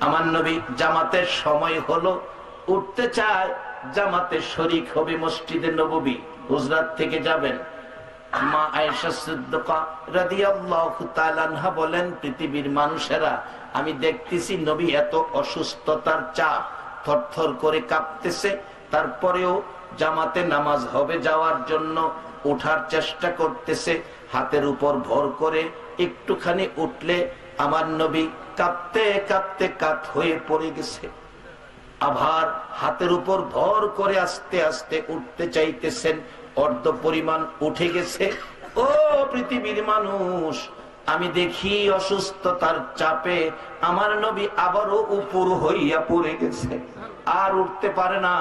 আমার নবী জামাতের সময় হলো, উঠতে চায়, জামাতে শরীক হবে মসজিদে নববী, হুজরাত থেকে যাবেন। মা আয়েশা সিদ্দিকা রাদিয়াল্লাহু তাআলা আনহা বলেন, পৃথিবীর মানুষেরা আমি দেখতেছি নবী এত অসুস্থতার চাপ, থরথর করে কাঁপতেছে, তারপরেও জামাতে নামাজ হবে যাওয়ার জন্য ওঠার চেষ্টা করতেছে, হাতের উপর ভর করে। একটুখানি উঠলে আমার নবী কাঁপতে কাঁপতে কাত হয়ে পড়ে গেছে। আবার হাতের উপর ভর করে আস্তে আস্তে উঠতে চাইতেছেন, অর্ধ পরিমাণ উঠে গেছে। ও পৃথিবীর মানুষ, আমি দেখি অসুস্থতার চাপে আমার নবী আবারও উপর হইয়া পড়ে গেছে, আর উঠতে পারে না।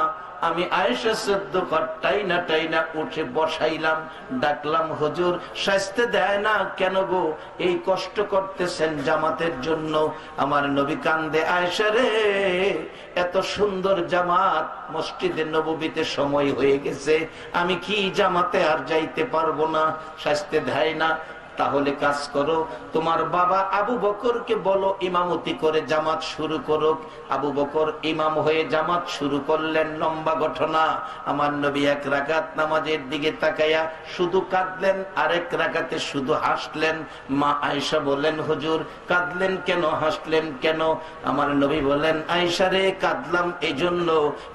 আমি আয়েশা সিদ্দিকা টাইনা টাইনা উঠে বসাইলাম, ডাকলাম, হুজুর শাস্তি দেয় না কেন গো, এই কষ্ট করতেছেন জামাতের জন্য। আমার নবী কান্দে, আয়েশা রে, এত সুন্দর জামাত, মসজিদে নববীতে সময় হয়ে গেছে, আমি কি জামাতে আর যাইতে পারবো না, শাস্তি দেয় না। তাহলে কাজ করো, তোমার বাবা আবু বকরকে বলো ইমামতি করে জামাত শুরু করুক। আবু বকর ইমাম হয়ে জামাত শুরু করলেন। লম্বা ঘটনা। আমার নবী এক রাকাত নামাজের দিকে তাকাইয়া শুধু কাঁদলেন, আরেক রাকাতে শুধু হাসলেন। মা আয়েশা বলেন, হুজুর কাঁদলেন কেন, হাসলেন কেন? আমার নবী বলেন, আয়েশা রে, কাঁদলাম এই জন্য,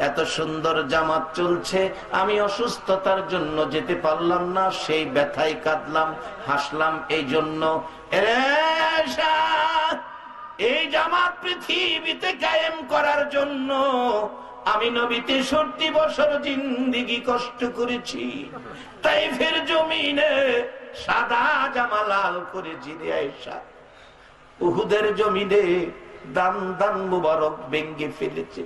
এত সুন্দর জামাত চলছে, আমি অসুস্থতার জন্য যেতে পারলাম না, সেই ব্যথায় কাঁদলাম। হাসলাম এই জন্য। এই জামাত পৃথিবীতে কায়েম করার জন্য আমি নবী 63 বছর জিন্দেগি কষ্ট করেছি। তাইফের জমিনে সাদা জামা লাল করেছি রে আয়েশা। উহুদের জমিনে দান দান মুবারক ভেঙ্গে ফেলেছে,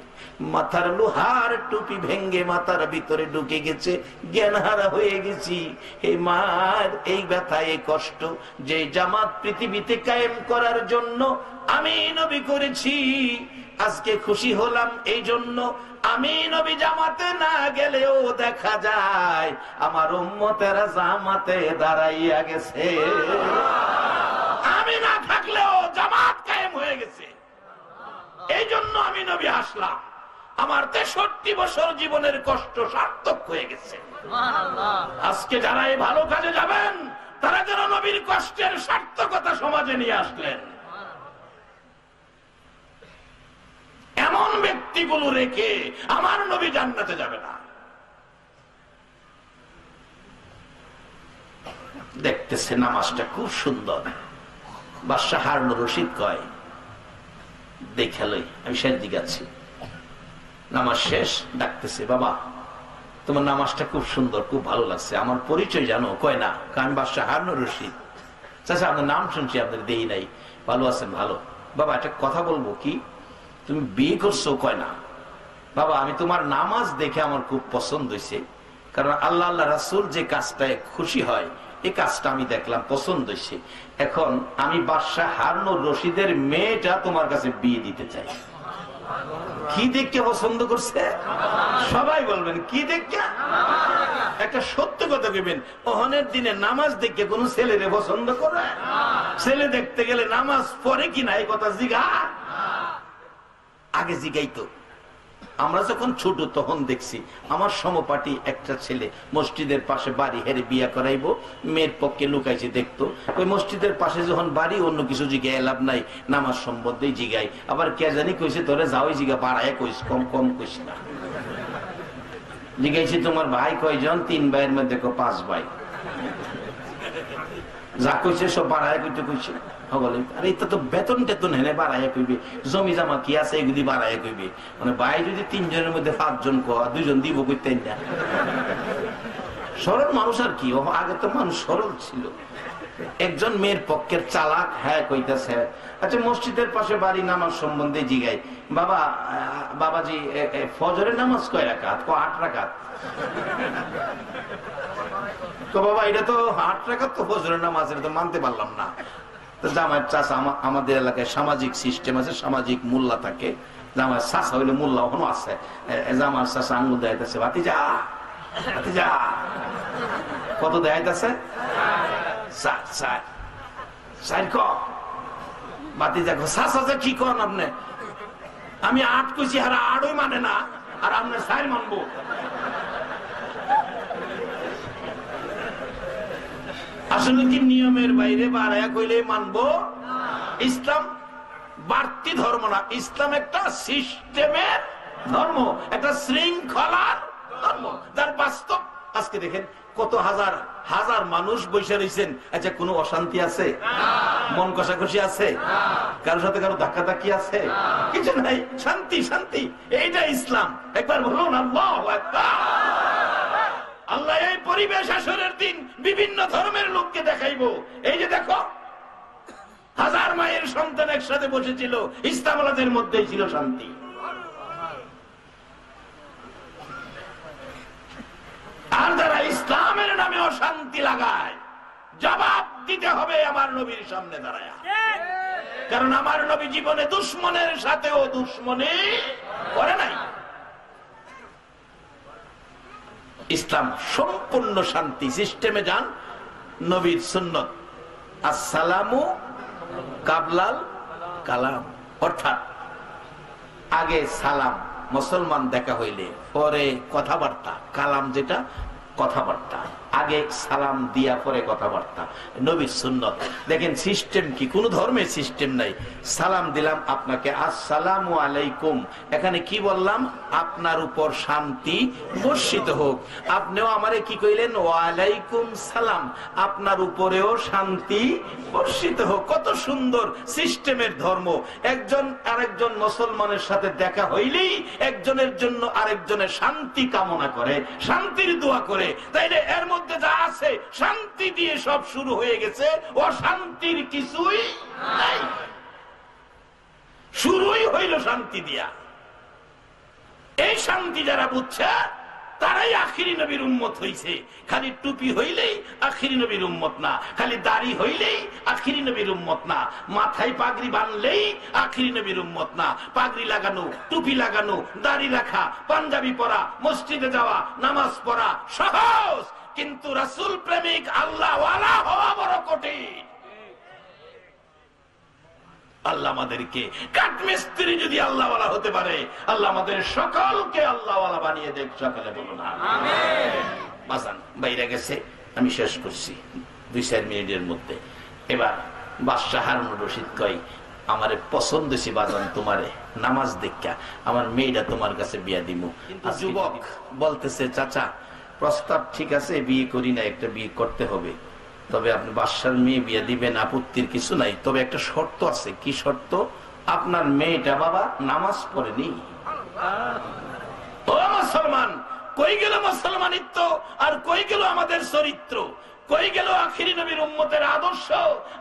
মাথার লোহার টুপি ভেঙ্গে মাথার ভিতরে ঢুকে গেছে, জ্ঞানহারা হয়ে গেছি। হে মার, এই ব্যথা, এই কষ্ট, যে জামাত পৃথিবীতে কায়েম করার জন্য আমি নবী করেছি, আজকে খুশি হলাম এই জন্য। আমি নবী জামাতে না গেলেও দেখা যায় আমার উম্মতেরা জামাতে দাঁড়াইয়া গেছে। আমি না থাকলেও জামাত কায়েম হয়ে গেছে, এই জন্য আমি নবী হাসলাম। আমার 63 বছর জীবনের কষ্ট সার্থক হয়ে গেছে। আজকে যারা এই ভালো কাজে যাবেন, তারা যেন নবীর কষ্টের সার্থকতা সমাজে নিয়ে আসলেন। এমন ব্যক্তিগুলো রেখে আমার নবী জান্নাতে যাবে না। দেখতেছে নামাজটা খুব সুন্দর। বাদশাহ হারুন রশিদ কয়, দেখালই, আমি শেষ দিকে আছি, নামাজ শেষ, ডাকতেছে, বাবা তোমার নামাজটা খুব সুন্দর, খুব ভালো লাগছে, আমার পরিচয় জানো? কয় না। আমি বাদশাহ হারুন রশিদ। চাচা আপনার নাম শুনছি, আপনার দেই নাই, ভালো আছেন? ভালো। বাবা একটা কথা বলবো, কি তুমি বিয়ে করছো? কয় না। বাবা আমি তোমার নামাজ দেখে আমার খুব পছন্দ হয়েছে, কারণ আল্লাহ আল্লাহ রাসূল যে কাজটায় খুশি হয়, এই কাজটা আমি দেখলাম, পছন্দ হয়েছে। এখন আমি বাদশাহ হারুন রশিদের মেয়েটা তোমার কাছে বিয়ে দিতে চাই। কি দেখে পছন্দ করছে? সবাই বলবেন কি দেখে? একটা সত্য কথা বলবেন, ওহনের দিনে নামাজ দেখে কোন ছেলেরে পছন্দ করে? ছেলে দেখতে গেলে নামাজ পড়ে কিনা এই কথা জিগা, আগে জিগাইতো। আমরা যখন ছোট তখন দেখছি আমার সমপাটি একটা ছেলে মসজিদের পাশে বাড়ি, হেরে বিয়া করাইবো, মেয়ের পক্ষে লুকাইছে দেখতো। ওই মসজিদের পাশে যখন বাড়ি, অন্য কিছু জিগায় লাভ নাই, নামাজ সম্বন্ধে জিগাই। আবার কে জানি কইছে, তোরে যাওই জিগা, বাড়ায় কইস, কম কম কইস না। জিগাইছি তোমার ভাই কয়জন? 3 ভাইয়ের মধ্যে 5 ভাই। যা কইছে সব বাড়ায় কইতে কইছে। আরে এটা তো বেতন টেতন হেনে বাড়াইয়া কইবে, জমি জামা কি আছে এগুলি বাড়াইয়া কইবে। মানে ভাই যদি 3 জনের মধ্যে 5 জন কয়, 2 জন দিব কইতেন না। সরল মানুষ আর কি, আগে তো মানুষ সরল ছিল। একজন মেয়ের পক্ষের চালাক, হ্যাঁ কইতাছে, আচ্ছা মসজিদের পাশে বাড়ি, নামাজ সম্বন্ধে জিগাই, বাবা বাবাজি ফজরের নামাজ কয় রাকাত? 8 রাকাত। তো বাবা এটা তো 8 রাকাত তো ফজরের নামাজ, এটা তো মানতে পারলাম না। জামাইয়ের চাচা, আমাদের এলাকায় সামাজিক সিস্টেম আছে, সামাজিক মোল্লা থাকে, জামাইয়ের চাচা হইলে মোল্লা ওখানে আছে। জামাইয়ের চাচা আঙ্গুল দেখাইতেছে, ভাতিজা ভাতিজা, কত দেখাইতেছে? 4 ভাতিজা চাচা কি করেন আপনি? আমি 8 কইছি আর 8ই মানে না, আর আমরা 4 মানবো। আসলে কি নিয়মের বাইরে বাড়ায়া কইলে মানবো? ইসলাম বাড়তি ধর্ম না, ইসলাম একটা সিস্টেমের ধর্ম, একটা শৃঙ্খলার ধর্ম, যার বাস্তব। আজকে দেখেন কত হাজার হাজার মানুষ বসে রয়েছেন, আচ্ছা কোনো অশান্তি আছে? মন কষাকষি আছে? কারোর সাথে কারো ধাক্কাধাক্কি আছে? কিছু নাই, শান্তি শান্তি। এইটা ইসলাম। একবার বলুন আল্লাহু আকবার। আল্লাহ এই পরিবেশ আসরের দিন বিভিন্ন ধর্মের লোককে দেখাইবো। এই যে দেখো, হাজার মায়ের সন্তান একসাথে বসেছিল, ইসলামওয়ালাদের মধ্যেই ছিল শান্তি। আর যারা ইসলামের নামে অশান্তি লাগায়, জবাব দিতে হবে আমার নবীর সামনে দাঁড়ায়। কারণ আমার নবী জীবনে দুশ্মনের সাথেও দুশ্মনী করে নাই। ইসলাম সম্পূর্ণ শান্তি সিস্টেমে যান। নবীর সুন্নত আসসালামু কাবলাল কালাম, অর্থাৎ আগে সালাম মুসলমান দেখা হইলে, পরে কথাবার্তা। কালাম যেটা কথাবার্তা, আগে সালাম দিয়া পরে কথাবার্তা, নবীর সুন্নত। দেখেন সিস্টেম কি, কোন ধর্মের সিস্টেম নাই। সালাম দিলাম আপনাকে, আসসালামু আলাইকুম। এখানে কি বললাম? আপনার উপর শান্তি বর্ষিত হোক। আপনিও আমারে কি কইলেন? ওয়ালাইকুম সালাম, আপনার উপরেও শান্তি বর্ষিত হোক। কত সুন্দর সিস্টেমের ধর্ম। একজন আরেকজন মুসলমানের সাথে দেখা হইলেই একজনের জন্য আরেকজনের শান্তি কামনা করে, শান্তির দোয়া করে। তাইলে এর মধ্যে যা আছে শান্তি দিয়ে সব শুরু হয়ে গেছে, অশান্তির কিছুই নাই। শুরুই হইল শান্তি দিয়া। এই শান্তি যারা বুঝছে তারাই আখিরি নবীর উম্মত হইছে। খালি টুপি হইলেই আখিরি নবীর উম্মত না, খালি দাড়ি হইলেই আখিরি নবীর উম্মত না, মাথায় পাগড়ি বানলেই আখিরি নবীর উম্মত না। পাগড়ি লাগানো, টুপি লাগানো, দাড়ি রাখা, পাঞ্জাবি পরা, মসজিদে যাওয়া, নামাজ পড়া সহজ, কিন্তু রাসূল প্রেমিক আল্লাহ ওয়ালা হওয়া বড় কঠিন। আল্লাহ আমাদেরকে কাঠমিস্ত্রি যদি আল্লাহ ওয়ালা হতে পারে, আল্লাহ আমাদের সকলকে আল্লাহ ওয়ালা বানিয়ে দেখ। সকালে বলুন আমিন। বাজান বাইরে গেছে, আমি শেষ করছি 2-4 মিনিটের মধ্যে। এবার বাদশাহ হারুন রশিদ কই, আমারে পছন্দ হয়েছে বাজান তোমারে, নামাজ দেখা আমার মেয়েটা তোমার কাছে বিয়া দিমু। যুবক বলতেছে, চাচা প্রস্তাব ঠিক আছে, বিয়ে করি না, একটা বিয়ে করতে হবে। তবে আপনি বাদশার মেয়ে বিয়ে দিবেন, আপত্তির কিছু নাই, তবে একটা শর্ত আছে। কি শর্ত? আপনার মেয়েটা বাবা নামাজ পড়েনি। ও মুসলমান, কই গেল মুসলমানিত্ব, আর কই গেল আমাদের চরিত্র, কই গেল আখিরি নবীর উম্মতের আদর্শ?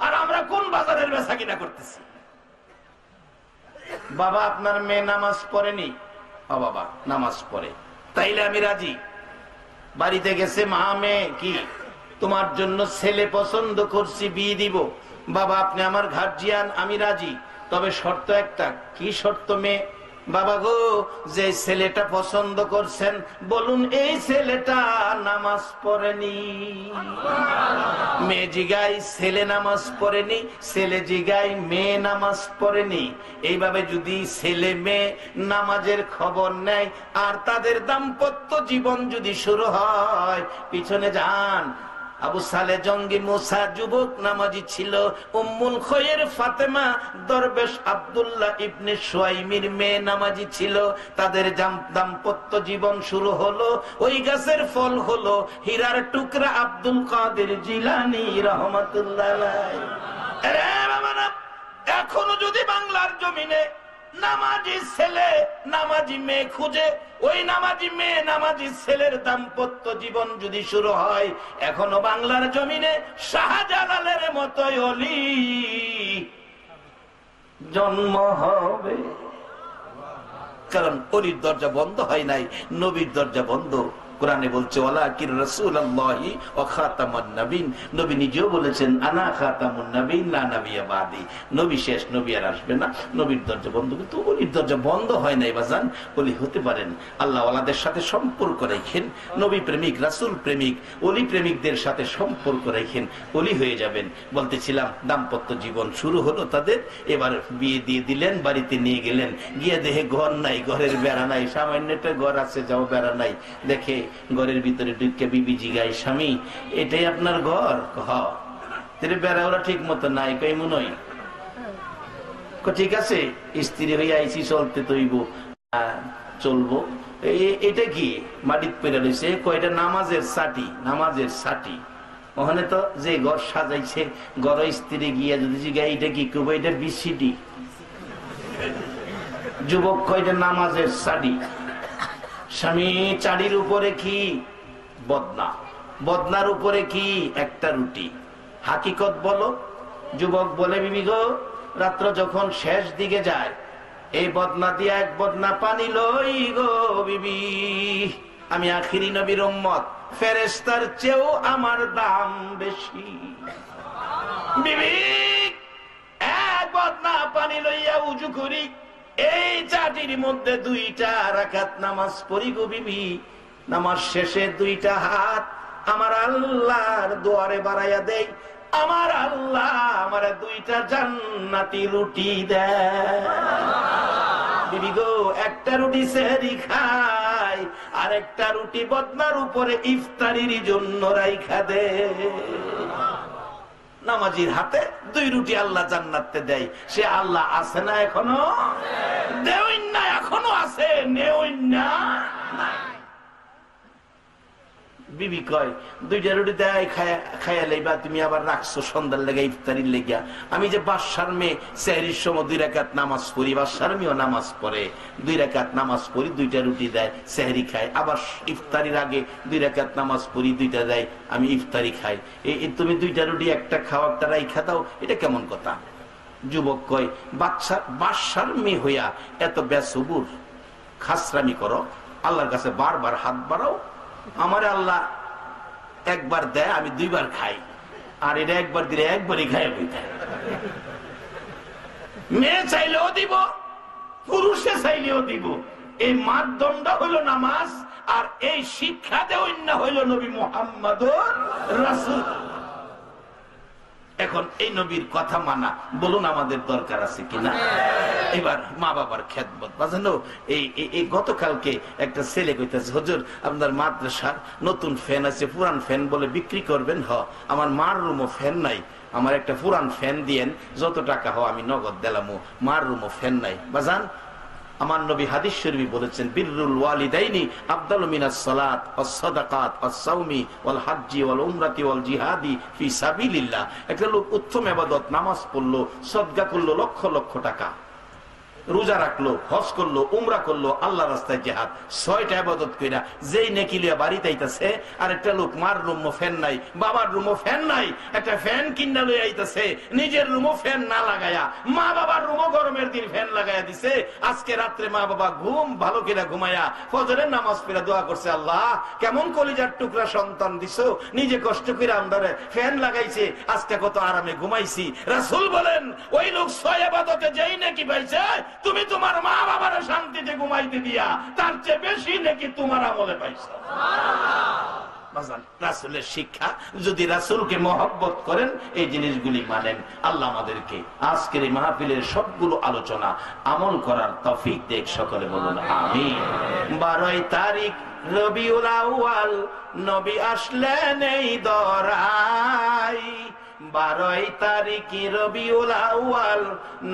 আর আমরা কোন বাজারের বেচা কিনা করতেছি? বাবা আপনার মেয়ে নামাজ পড়েনি। ও বাবা নামাজ পড়ে, তাইলে আমি রাজি। বাড়িতে গেছে, মা মেয়ে কি তোমার জন্য ছেলে পছন্দ করছি, বিয়ে দিব। বাবা আপনি আমার গার্জিয়ান, আমি রাজি, তবে শর্ত একটা। কি শর্ত? মেয়ে বাবা গো, যে ছেলেটা পছন্দ করছেন বলুন এই ছেলেটা নামাজ পড়েনি। মেয়ে জিগাই ছেলে নামাজ পড়েনি, ছেলে জিগাই মেয়ে নামাজ পড়েনি। এইভাবে যদি ছেলে মেয়ে নামাজের খবর নেয় আর তাদের দাম্পত্য জীবন যদি শুরু হয়, পিছনে যান। আবু সালে জঙ্গি মুসা যুবক নামাজি ছিল, উম্মুল খৈর ফাতেমা দরবেশ আব্দুল্লাহ ইবনে সুয়াইমির মেয়ে নামাজি ছিল। তাদের দাম্পত্য জীবন শুরু হলো, ওই গাছের ফল হলো হীরার টুকরা আব্দুল কাদের জিলানী রাহমাতুল্লাহ আলাইহি। এখনো যদি বাংলার জমিনে নামাজি ছেলে নামাজি মেয়ে খুঁজে, ওই নামাজি মেয়ে নামাজি ছেলের দাম্পত্য জীবন যদি শুরু হয়, এখনো বাংলার জমিনে শাহজালালের মতো অলি জন্ম হবে। কারণ অলির দরজা বন্ধ হয় নাই, নবীর দরজা বন্ধ কোরআনে বলছে ওয়ালাকির রাসূলুল্লাহি ওয়া খাতামুন নবীন, নবী নিজেও বলেছেন আনা খাতামুন নবীন লা নবিয়্যা বাদি, নবী শেষ, নবী আর আসবে না, নবীর দরজা বন্ধ। কিন্তু ওলির দরজা বন্ধ হয় নাই বাজান, ওলি হতে পারেন। আল্লাহ ওয়ালাদের সাথে সম্পর্ক রাখেন, নবী প্রেমিক রাসূল প্রেমিক ওলি প্রেমিকদের সাথে সম্পর্ক রাখেন, ওলি হয়ে যাবেন। বলতেছিলাম দাম্পত্য জীবন শুরু হলো তাদের, এবার বিয়ে দিয়ে দিলেন, বাড়িতে নিয়ে গেলেন, গিয়ে দেখে ঘর নাই, ঘরের বেড়া নাই, সামান্য একটা ঘর আছে যাও বেড়া নাই, দেখে ঘরের ভিতরে ঢুকে বিবি জিগায় স্বামী এটাই আপনার ঘর? বেড়া ওরা ঠিক মতো নাই, কই মনে ঠিক আছে স্ত্রী হয়ে আইসি চলতে তৈব চলবো। এটা কি মাটির পেরে রয়েছে, কয়টা নামাজের সাটি, নামাজের সাটি। ওখানে তো যে ঘর সাজাইছে ঘর স্ত্রী গিয়া যদি জিগায় এটা কি করবো, এটা বিসিডি। যুবক কয়টা নামাজের সাডি, স্বামী চাড়ির উপরে কি বদনা, বদনার উপরে কি একটা রুটি। হাকিকত বলো। যুবক বলে বিবি গো রাত্র যখন শেষ দিকে যায় এই বদনা দিয়া এক বদনা পানি লই গো বিবি, আমি আখিরি নবীর উম্মত, ফেরেশতার চেয়েও আমার দাম বেশি। বিবি এক বদনা পানি লইয়া উজু করি, এই চাটির মধ্যে 2টা রাকাত নামাজ পড়ি গো বিবি। নামাজ শেষে 2টা হাত আমার আল্লাহর দুয়ারে বাড়াইয়া দেই, আমার আল্লাহ আমার 2টা জান্নাতি রুটি দেয়। বিবি গো একটা রুটি সেহরি খায়, আর একটা রুটি বদনার উপরে ইফতারির জন্য রাইখা দে। নামাজির হাতে 2 রুটি আল্লাহ জান্নাতে দেয়, সে আল্লাহ আছে না এখনো? দেওইন না, এখনো আছে, নেওইন না। বিবি কয় 2টা রুটি দেয় খায়া লইবা, তুমি আবার রাখছো সন্ধ্যার লেগে ইফতারির লেগিয়া। আমি যে বাদশার মেয়ে সেহরির সময় 2 রাকাত নামাজ পড়ি, বাদশার মেয়েও নামাজ পড়ে, 2 রাকাত নামাজ পড়ি, 2টা রুটি দেয় সেহরি খায়, আবার ইফতারির আগে 2 রাকাত নামাজ পড়ি, 2টা দেয়, আমি ইফতারি খাই। তুমি 2টা রুটি একটা খাও একটা রাইখা দাও, এটা কেমন কথা? যুবক কয় বাদশার মেয়ে হইয়া এত বেসবুর খাসরামি করো, আল্লাহর কাছে বারবার হাত বাড়াও। আমার আল্লাহ একবার দেয়, আমি 2বার খাই, আর এটা একবার দিলে একবারই খাই। মেয়ে চাইলেও দিব, পুরুষে চাইলেও দিব। এই মানদণ্ড হইল নামাজ, আর এই শিক্ষা দেওয়া হইল নবী মুহাম্মদুর রাসূল। এখন এই নবীর কথা মানা বলুন আমাদের দরকার আছে কিনা? এবার মা বাবার খেদমত বাজানো। এই গতকালকে একটা ছেলে কইতেছে হুজুর আপনার মাদ্রাসার নতুন ফ্যান আছে, পুরান ফ্যান বলে বিক্রি করবেন। আমার মার রুমও ফ্যান নাই, আমার একটা পুরান ফ্যান দিয়েন, যত টাকা হয় আমি নগদ দিলামু, মার রুমও ফ্যান নাই। বাজান আমার নবী হাদিস শরীফে বলেছেন বিররুল ওয়ালিদাইনি আফদালু মিনাস সালাত ওয়াস সাদাকাত ওয়াস সাওমি ওয়াল হজ্জি ওয়াল উমরাতি ওয়াল জিহাদি ফি সাবিলিল্লাহ। একটা লোক উত্তম ইবাদত, নামাজ পড়লো, সদকা করলো, লক্ষ লক্ষ টাকা, রোজা রাখলো, হজ করলো, উমরা করলো, আল্লাহ রাস্তায় জিহাদ, 6টা ইবাদত কইরা যেই নেকি লিয়া বাড়িতে আইতাছে, আর একটা লোক মার রুমও ফ্যান নাই, বাবার রুমও ফ্যান নাই, একটা ফ্যান কিনা লই আইতাছে, নিজের রুমও ফ্যান না লাগায়া, মা বাবার রুমও গরমের দিন ফ্যান লাগায়া দিছে। আজকে রাত্রে মা বাবা ঘুম ভালো কিনা ঘুমায়া ফজরের নামাজ পড়া দোয়া করছে, আল্লাহ কেমন কলিজার টুকরা সন্তান দিছো, নিজে কষ্ট করে আমদারে ফ্যান লাগাইছে, আজকে কত আরামে ঘুমাইছি। রাসূল বলেন ওই লোক 6 ইবাদতে যেই নাকি পাইছে, তুমি তোমার মা বাবার শান্তিতে ঘুমাইতে দিয়া তার চেয়ে বেশি নাকি তোমার আমলে পাইছো। রাসূলের শিক্ষা, যদি রাসূলকে মহব্বত করেন, এই জিনিসগুলি মানেন। আল্লাহ আমাদেরকে আজকের এই মাহফিলের সবগুলো আলোচনা আমল করার তৌফিক দেখ, সকলে বলুন আমিন। 12 তারিখ রবিউল আউয়াল, নবী আসলেন এই দরাই। 12 তারিখ রবিউল আউয়াল,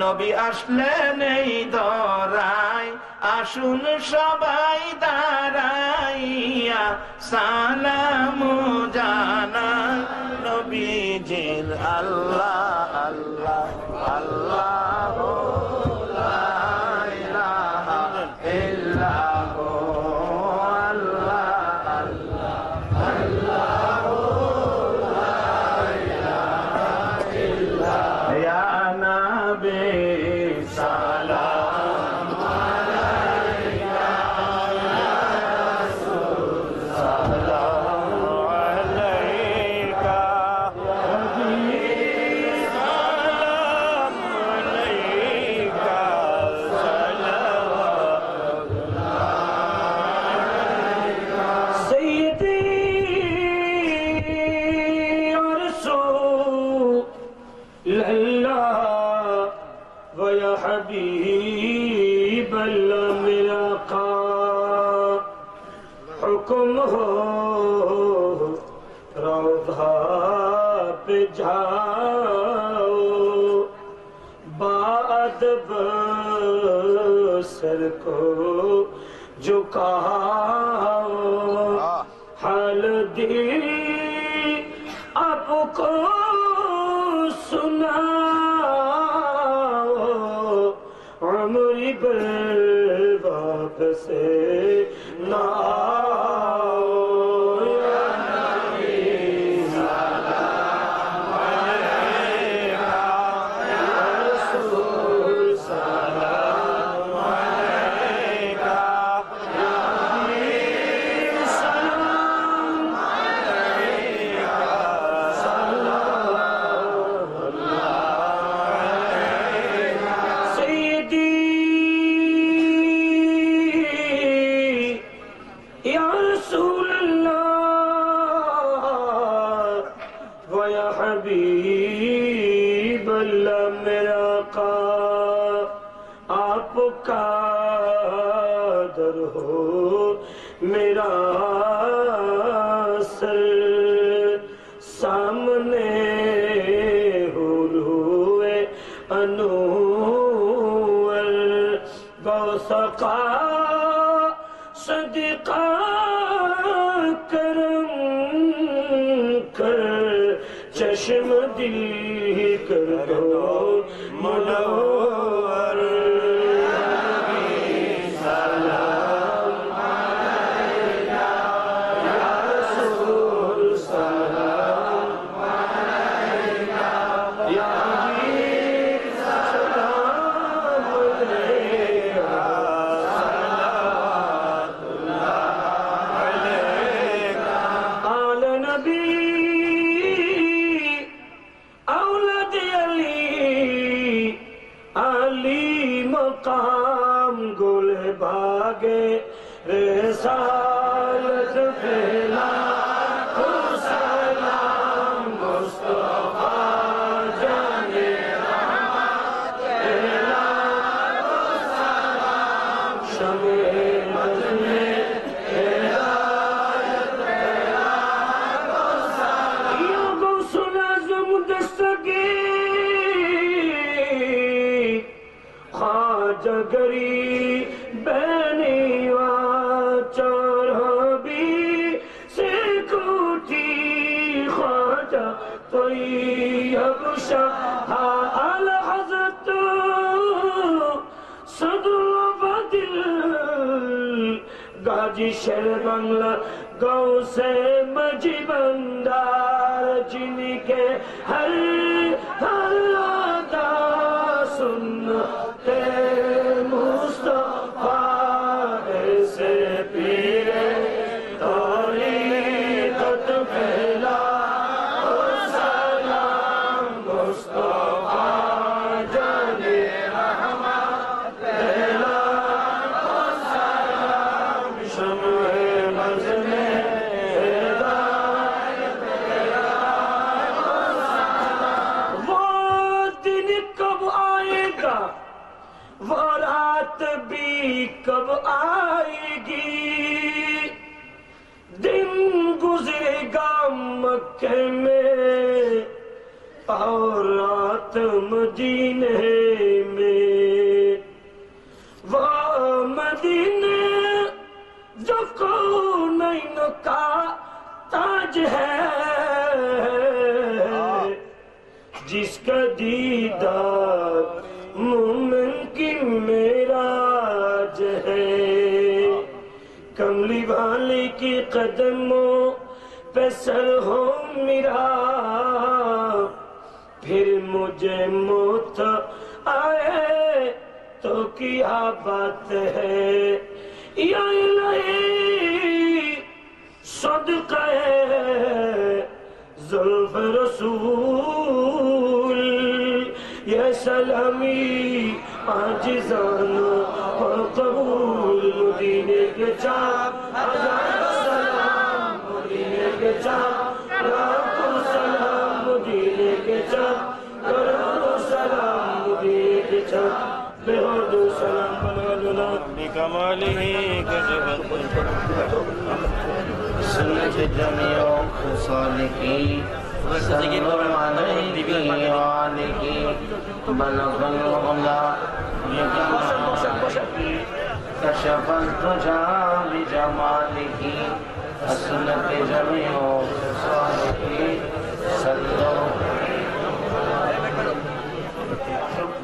নবী আসলেন এই দরাই। আসুন সবাই দাঁড়াইয়া সালাম জানাই নবীজির। আল্লাহ আল্লাহ আল্লাহ লা ইলাহা ইল্লাহু আল্লাহ আল্লাহ আল্লাহ লা ইলাহা ইল্লাল্লাহ। ইয়া নবী সালাম আলাইকা ইয়া রাসূল حکم ہو روضہ پہ جاؤ بادب سر کو جھکاؤ حال دل آپ کو سناؤ عمری برباد سے نہ آؤ یا نبی سلام علیکہ یا رسول سلام علیکہ یا حبیب سلام علیکہ سلام اللہ سیدی یا رسول اللہ و یا حبیب اللہ میرا آقا آپ کا در ہو میرا سر سامنے ہوئے انور غوثقا صدقہ کرم کر چشم دل کر دو منور سلام علیکہ یا رسول سلام علیکہ یا حبیب سلام علیکہ آل نبی اولاد علی علی مقام گل بھاگے رسالت پھیلا سلام مصطفیٰ جانے رحمت پھیلا سلام شمع مجمع ہدایت پھیلا یا غوث العظم دستگیر خواجہ گری بینی واچار حبی سے کوٹی خواجہ طیب شاہ الحضرت صدر بدل گاجی شہر بنگلہ گاؤں سے مجی بندار جن کے ہر ادا سنتے مصطفیٰ ایسے پیرے طریقت پھیلا سلام مصطفیٰ جانے رحمت پھیلا سلام شمع مجمع ہدایت پھیلا وہ دن کب آئے گا وہ رات بھی کب آئے گی دن گزرے گا مکہ میں اور رات مدینے میں وہ مدینے جو کونین کا تاج ہے جس کا دیدار مومن کی معراج ہے کملی والی کی قدموں پہ سر ہو میرا پھر مجھے موت آئے تو کیا بات ہے یا الہی صدقہ زلف رسول یا سلامی عاجزان اور قبول مدینے کے چاپ ہزار سلام مدینے کے چاپ لاکھوں سلام مدینے کے چاپ کروڑوں سلام مدینے کے چاپ बेहद सलाम बना بكماله كشف सुन्नत जमियो खुसालिकी सल्लल्लाहु अलैहि वालिकी बलगल उला कशफल तुजा बिजमालिकी सुन्नत जमियो खुसालिकी सल्लल्लाहु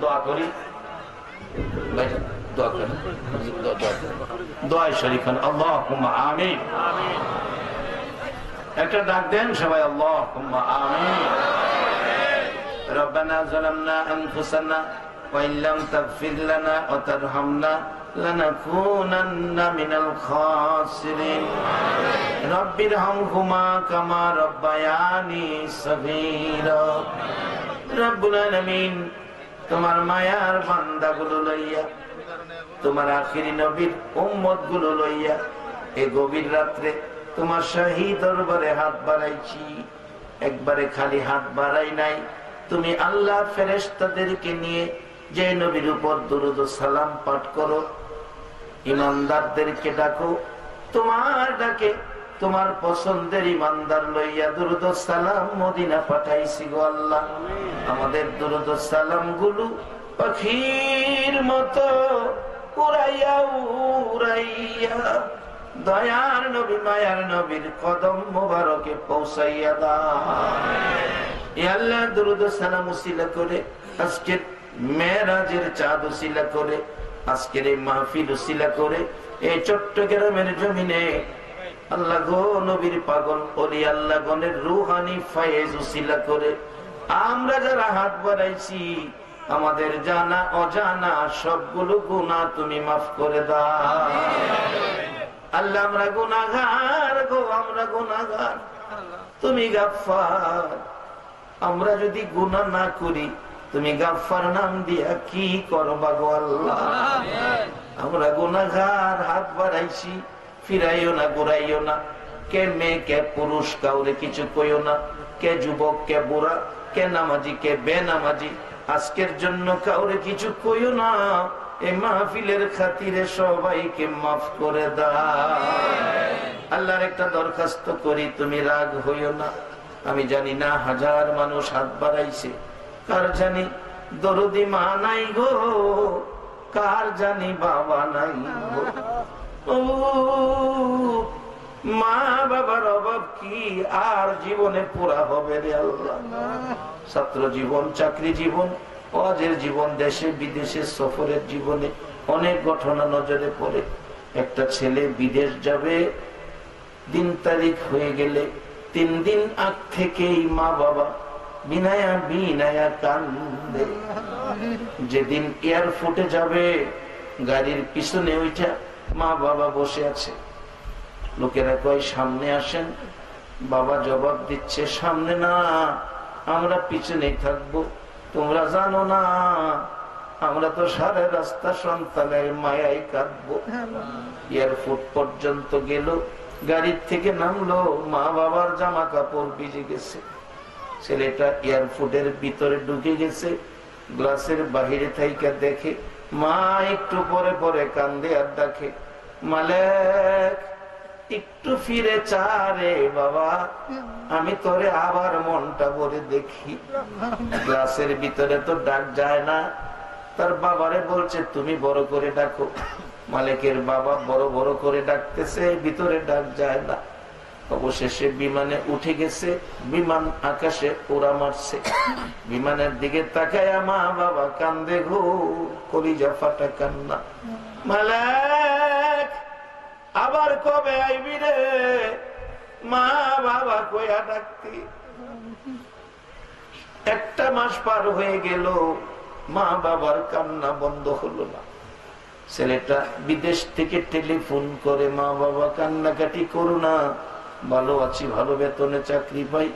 दुआ करी भाई दुआ करें दुआ शरीफन अल्लाहुम्मा आमीन একটা ডাক দেন সবাই আল্লাহুম্মা আমিন রব্বানা যালামনা আনফুসানা ওয়া ইল্লাম তাগফির লানা ওয়া তারহামনা লানাকুনান্না মিনাল খাসিরিন রব্বিরহামহুমা কামা রব্বায়ানি সগীরা রব্বুল আলামিন তোমার মায়ার বান্দাগুলো লইয়া তোমার আখিরি নবীর উম্মতগুলো লইয়া এই গভীর রাত্রে তোমার শাহী দরবারে হাত বাড়াইছি একবারে খালি হাত বাড়াই নাই তুমি আল্লাহ ফেরেশতাদেরকে নিয়ে যে নবীর উপর দুরূদ ও সালাম পাঠ করো ঈমানদারদেরকে ডাকো তোমার ডাকে তোমার পছন্দের ঈমানদার লইয়া দুরূদ ও সালাম মদিনা পাঠাইছি গো আল্লাহ আমাদের দুরূদ ও সালাম গুলো পাখির মতো উড়াইয়া উড়াইয়া দয়ার নবী মায়ার নবীর কদম মোবারকে পৌঁছাইয়া দাও ইয়া আল্লাহ দুরূদ ও সালাম উসিলা করে আজকের মেরাজের চাঁদ উসিলা করে আজকের এই মাহফিল উসিলা করে এই চট্টগ্রামের জমিনে আল্লাহ গো নবীর পাগল ওলি আল্লাহ গণের রুহানি ফায়েজ উসিলা করে আমরা যারা হাত বাড়াইছি আমাদের জানা অজানা সবগুলো গুনাহ তুমি মাফ করে দাও আল্লাহ আমরা গুনাহগার গো আমরা গুনাহগার তুমি গাফফার আমরা যদি গুনাহ না করি তুমি গাফফার নাম দিয়া কি করবা গো আল্লাহ আমরা গুনাহগার হাত বাড়াইছি ফিরাইও না ঘুরাইও না কে মেয়ে কে পুরুষ কাউরে কিছু কইও না কে যুবক কে বুড়া কে নামাজি কে বেনামাজি আজকের জন্য কাউরে কিছু কইও না এই মাহফিলের খাতিরে সবাইকে মাফ করে দাও আল্লাহর একটা দরখাস্ত করি তুমি রাগ হইও না আমি জানি না হাজার মানুষ হাত বাড়াইছে কার জানি দরদি মা নাই গো কার জানি বাবা নাই গো ও মা বাবার অভাব কি আর জীবনে পুরা হবে রে আল্লাহ ছাত্র জীবন চাকরি জীবন ওয়াজের জীবন দেশে বিদেশে সফরের জীবনে অনেক ঘটনা নজরে পড়ে একটা ছেলে বিদেশ যাবে দিন তারিখ হয়ে গেলে 3 দিন আগ থেকেই মা বাবা বিনায়া বিনায়া কান্দে যেদিন এয়ারপোর্টে যাবে গাড়ির পিছনে ওইটা মা বাবা বসে আছে লোকেরা কয় সামনে আসেন বাবা জবাব দিচ্ছে সামনে না আমরা পিছনেই থাকবো তোমরা জানো না আমরা তো সারা রাস্তা সন্তানের মায়ায় কাঁদবো এয়ারপোর্ট পর্যন্ত গেল গাড়ির থেকে নামলো মা বাবার জামা কাপড় ভিজে গেছে ছেলেটা এয়ারপোর্টের ভিতরে ঢুকে গেছে গ্লাসের বাহিরে থাইকা দেখে মা একটু পরে পরে কান্দে আর ডাকে মালিক একটু ফিরে চা রে বাবা আমি তোরে আবার মনটা ভরে দেখি গ্লাসের ভিতরে তো ডাক যায় না তার বাবারে বলছে তুমি বড় করে ডাকো মালিকের বাবা বড় বড় করে ডাকতেছে ভিতরে ডাক যায় না অবশেষে বিমানে উঠে গেছে বিমান আকাশে উড়া মারছে বিমানের দিকে তাকায়া মা বাবা কান্দে গো কলিজা ফাটা কান্না মালিক আবার কবে আইবি রে মা বাবা কইয়া ডাকতি 1 মাস পার হয়ে গেল মা বাবার কান্না বন্ধ হলো না ছেলেটা বিদেশ থেকে টেলিফোন করে মা বাবা কান্নাকাটি করো না ভালো আছি ভালো বেতনে চাকরি পাই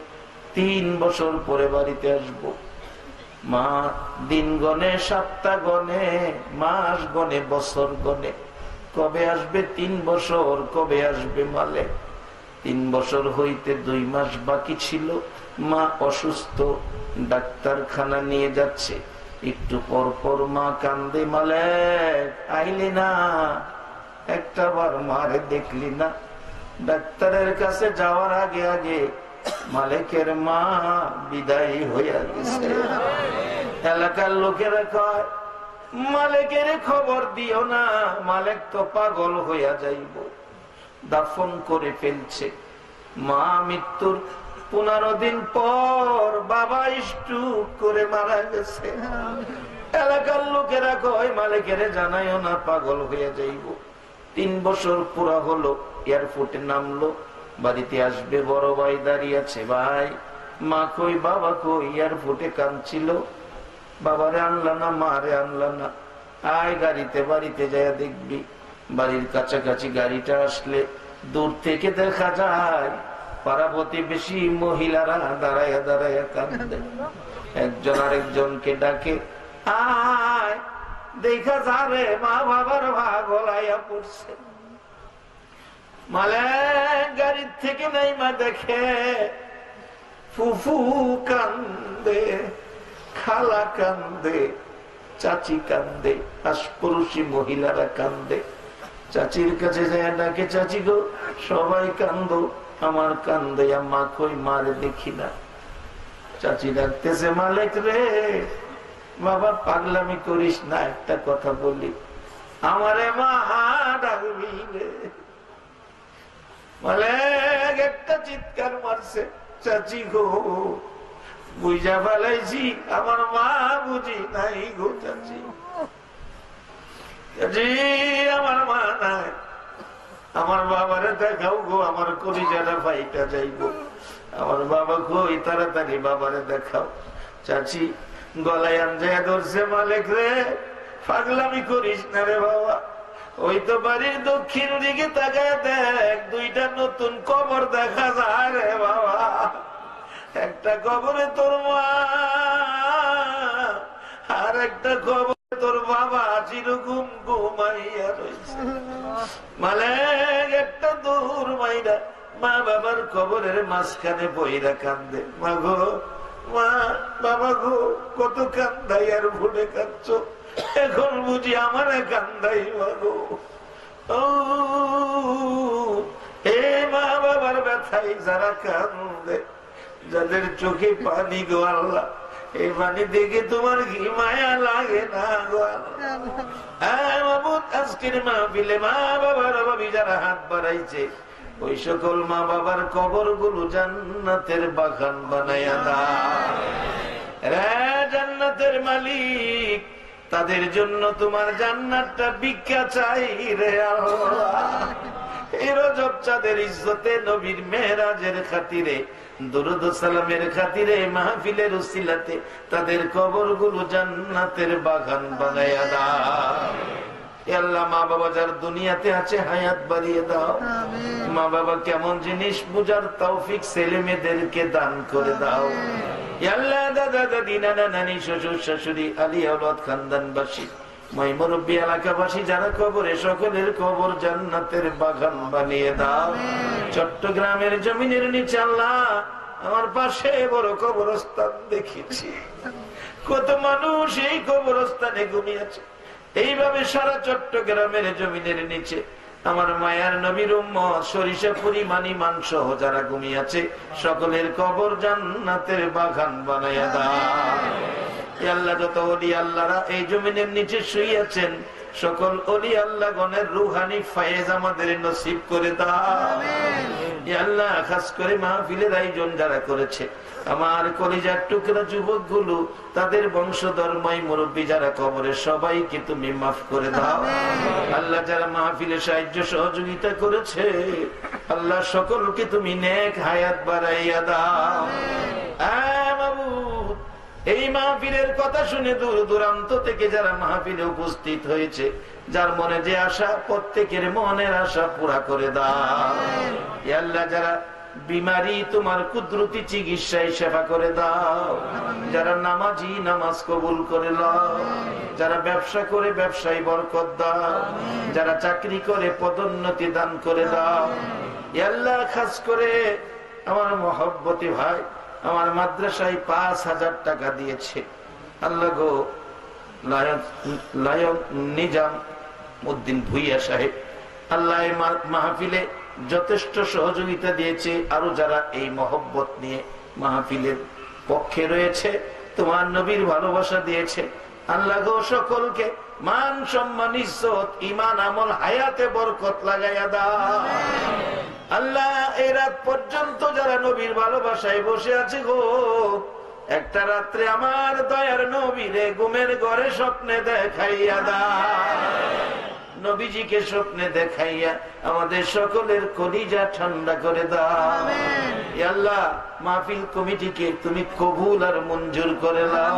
3 বছর পরে বাড়িতে আসবো মা দিন গনে সপ্তাহ গনে মাস গনে বছর গনে কবে আসবে 3 বছর কবে আসবে মালে 3 বছর হইতে 2 মাস বাকি ছিল মা অসুস্থ ডাক্তারখানা নিয়ে যাচ্ছে একটু পর পর মা কান্দে, মালিক আইলি না, একটা বার মারে দেখলি না। ডাক্তারের কাছে যাওয়ার আগে আগে মালিকের মা বিদায় হইয়া গেছে। এলাকার লোকেরা কয়, মালিকের খবর দিও না, মালিক তো পাগল হইয়া যাইব, দাফন করে ফেলছে। মা মৃত্যুর 15 দিন পর বাবা স্ট্রোক করে মারা গেছে। এলাকার লোকেরা কয়, মালিকের জানাইও না, পাগল হইয়া যাইব। 3 বছর পুরা হলো, এয়ারপোর্টে নামলো, বাড়িতে আসবে, বড় ভাই দাঁড়িয়ে আছে, ভাই মা কই, বাবা কই? এয়ারপোর্টে কাঁদছিল, বাবারে আনলা না, মারে আনলা না, আয় গাড়িতে, বাড়িতে যাইয়া দেখবি। বাড়ির কাছাকাছি গাড়িটা আসলে দূর থেকে দেখা যায় পাড়া প্রতিবেশী মহিলারা দাঁড়াইয়া দাঁড়াইয়া কাঁদে। একজন আরেকজনকে ডাকে, আয় দেখা যাবে মা বাবার ভাগ হলাইয়া পড়ছে। মালিক গাড়ির থেকে নাইমা দেখে ফুফু কান্দে, খালা কান্দে, চাচি কান্দে, আশপড়শি মহিলারা কান্দে। চাচির কাছে যায় ডাকে, চাচি গো সবাই কান্দো, আমার কান্দে, মা কই? মারে দেখি না। চাচি ডাকতেছে, মালিক রে, বাবা পাগলামি করিস না, একটা কথা বলি, আমারে মা ডাকবি রে। মালিক একটা চিৎকার মারছে, চাচি গো বুঝা ফেলাইছি, আমার মা বুঝি নাই গো চাচি, চাচি আমার মা নাই, আমার বাবারে দেখাও গো, আমার কলিজাটা ফাইটা যাইব, আমার বাবা কই, তাড়াতাড়ি বাবারে দেখাও। চাচি গলায় আঞ্জায় ধরছে, মালিক রে পাগলামি করিস না রে বাবা, ওই তো বাড়ির দক্ষিণ দিকে তাকায় দেখ, 2টা নতুন কবর দেখা যায় রে বাবা, একটা কবরে তোর মা, আর একটা কবরে তোর বাবা চিরঘুম ঘুমাইয়া রয়েছে। মালিক একটা দূর মাইরা মা বাবার কবরের মাঝখানে বইরা কান্দে, মা গো, মা বাবা গো, কত কান্দাই আর ভুলে কাঁদছ, এখন বুঝি আমার কান্দাই গো। ও হে মা বাবার ব্যথাই যারা কান্দে, যাদের চোখে পানি গো আল্লাহ, এই পানি দেখে তোমার কি মায়া লাগে না গো আল্লাহ? আজকের মাহফিলে মা বাবার অভাবী যারা হাত বাড়াইছে, ওই সকল মা বাবার কবর গুলো জান্নাতের বাগান বানাইয়া দাও রে জান্নাতের মালিক, তাদের জন্য তোমার জান্নাতটা ভিক্ষা চাই রে আল্লাহ। এই রজব চাঁদের ইজ্জতে, নবীর মেরাজের খাতিরে, দুরুদ ও সালামের খাতিরে, মাহফিলের উসিলাতে তাদের কবরগুলো জান্নাতের বাগান বানাইয়া দাও। আল্লাহ মা বাবা যার দুনিয়াতে আছে হায়াত বাড়িয়ে দাও, মা বাবা কেমন জিনিস বুঝার তৌফিক ছেলে মেয়েদেরকে দান করে দাও। আল্লাহ দাদা দাদি নানা নানি শ্বশুর শাশুড়ি আলী আওলাদ খানদানবাসী মই মুরব্বী এলাকাবাসী যারা কবরে, সকলের কবর জান্নাতের বাগান বানিয়ে দাও। চট্টগ্রামের জমিনের নিচে আল্লাহ আমার পাশে বড় কবরস্থান দেখেছি, কত মানুষ এই কবরস্থানে ঘুমিয়েছে। এইভাবে সারা চট্টগ্রামের জমিনের নিচে আমার মায়ার নবীর উম্মত সরিষা পরিমাণী মাংস যারা ঘুমিয়েছে, সকলের কবর জান্নাতের বাগান বানাইয়া দাও। আল্লাহ যত ওলি আল্লাহরা এই জমিনের নিচে শুইয়াছেন, সকল ওলি আল্লাহ গণের রুহানি ফায়েজ আমাদের নসিব করে দাও। আল্লাহ খাস করে মাহফিলের আয়োজন যারা করেছে, আমার কলিজার টুকরা যুবক গুলো, তাদের বংশধর মাই মুরব্বী যারা কবরে, সবাইকে তুমি মাফ করে দাও। আল্লাহ যারা মাহফিলে সাহায্য সহযোগিতা করেছে, আল্লাহ সকলকে তুমি নেক হায়াত বাড়াইয়া দাও। এই মাহফিলের কথা শুনে দূর দূরান্ত থেকে যারা মাহফিলে উপস্থিত হয়েছে, যার মনে যে আশা, প্রত্যেকের মনের আশা পুরা করে দাও। আল্লাহ যারা বিমারি, তোমার কুদরতি চিকিৎসায় সেবা করে দাও। যারা নামাজি, নামাজ কবুল করে দাও। যারা ব্যবসা করে ব্যবসায় বরকত দাও। যারা চাকরি করে পদোন্নতি দান করে দাও। আল্লাহ খাস করে আমার মহব্বতী ভাই আমার মাদ্রাসায় 5,000 টাকা দিয়েছে, আল্লাহ গো লায়ন নিজাম উদ্দিন ভুইয়া সাহেব, আল্লাহ মাহফিলে যথেষ্ট সহযোগিতা দিয়েছে। আরো যারা এই মহব্বত নিয়ে মাহফিলের পক্ষে রয়েছে, তোমার নবীর ভালোবাসা দিয়েছে, আল্লাহ গো সকলকে মান সম্মান ইজ্জত ঈমান আমল হায়াতে বরকত লাগাইয়া দাও। আল্লাহ এই রাত পর্যন্ত যারা নবীর ভালোবাসায় বসে আছে গো, একটা রাত্রে আমার দয়ার নবীরে ঘুমের ঘরে স্বপ্নে দেখাইয়া দাও। নবীজিকে স্বপ্নে দেখাইয়া আমাদের সকলের কলিজা ঠান্ডা করে দাও। আল্লাহ মাহফিল কমিটিকে তুমি কবুল আর মঞ্জুর করে দাও।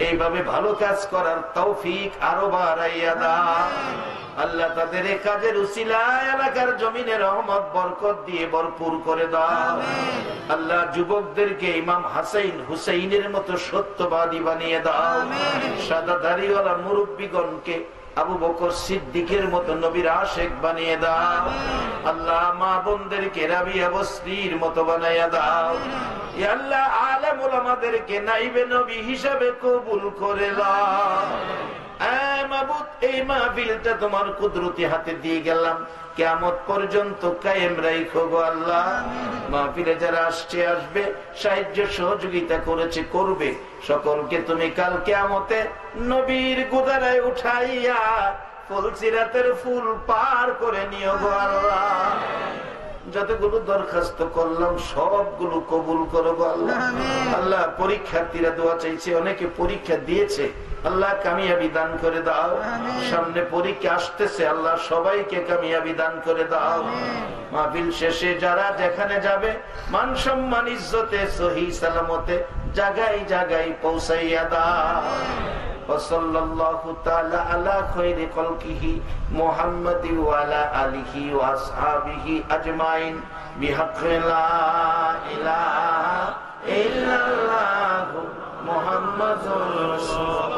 এইভাবে ভালো কাজ করার তৌফিক আরো বাড়াইয়া দাও। আল্লাহ তাদের এই কাজের উসিলায় এলাকার জমিনে রহমত বরকত দিয়ে ভরপুর করে দাও। আল্লাহ যুবকদেরকে ইমাম হাসাইন হুসাইনের মতো সত্যবাদী বানিয়ে দাও। সাদা দাড়িওয়ালা মুরব্বীগণকে আবু বকর সিদ্দিকের মতো নবীর আশেক বানিয়ে দাও। আল্লাহ মা বোনদেরকে রাবিয়া বসরির মতো বানাইয়া দাও। ইয়া আল্লাহ আলেম ওলামাদেরকে নাইবে নবী হিসাবে কবুল করে দাও। মাবুদ এই মাহফিলটা তোমার কুদরতি হাতে দিয়ে গেলাম, কিয়ামত পর্যন্ত কায়েম রাখো গো আল্লাহ। মাহফিলে যারা আসছে আসবে, সাহায্য সহযোগিতা করেছে করবে, সকলকে তুমি কাল কিয়ামতে নবীর গোদারায় উঠাইয়া ফুলসিরাতের ফুল পার করে নিও গো আল্লাহ। যতগুলো দরখাস্ত করলাম সবগুলো কবুল করো গো আল্লাহ। আল্লাহ পরীক্ষার্থীরা দোয়া চাইছে, অনেকে পরীক্ষা দিয়েছে, আল্লাহ কামিয়াবি দান করে দাও। সামনে পরীক্ষা আসতেছে, আল্লাহ সবাইকে কামিয়াবি দান করে দাও। মাহফিল শেষে যারা যেখানে যাবে মান সম্মান ইজ্জতে সহি সালামতে জায়গায় জায়গায় পৌঁছাইয়া দাও। ওয়াসাল্লাল্লাহু তাআলা আলা খায়রি খালকিহি মুহাম্মাদি ওয়া আলা আলিহি ওয়া আসহাবিহি আজমাইন বিহাক্কি লা ইলাহা ইল্লাল্লাহু মুহাম্মাদুর রাসূলুল্লাহ।